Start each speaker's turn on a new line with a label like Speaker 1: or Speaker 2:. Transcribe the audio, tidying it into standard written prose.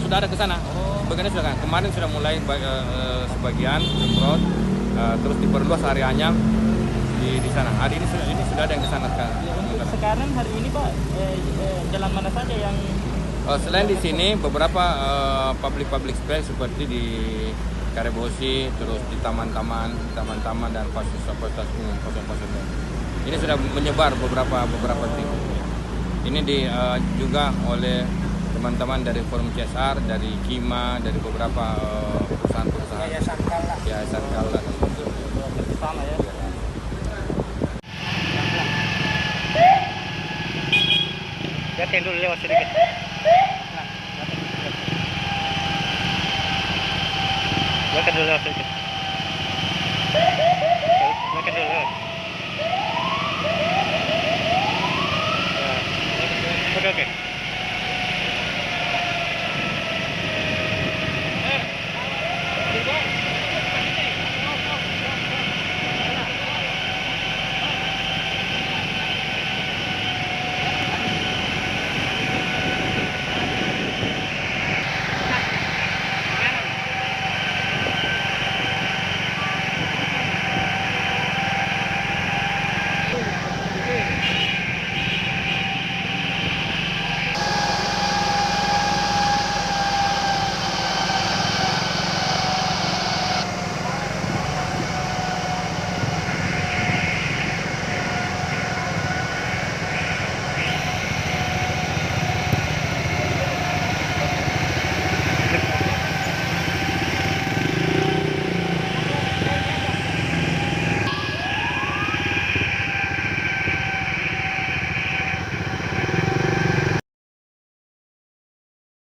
Speaker 1: sudah ada ke sana. Bagiannya sudah kan. Kemarin sudah mulai sebagian semprot, terus diperluas areanya di sana. Hari ini sudah ada yang ke sana sekarang.
Speaker 2: Untuk sekarang hari ini Pak, jalan mana saja yang
Speaker 1: Selain di sini beberapa public space seperti di Karebosi, terus di taman-taman dan fasilitas umum, umum. Ini sudah menyebar beberapa titik. Ini juga oleh teman-teman dari Forum CSR, dari Kima, dari beberapa perusahaan-perusahaan. Yayasan Kala.
Speaker 2: bersama ya. Lihatin dulu lewat sedikit. Lihatin dulu lewat sedikit.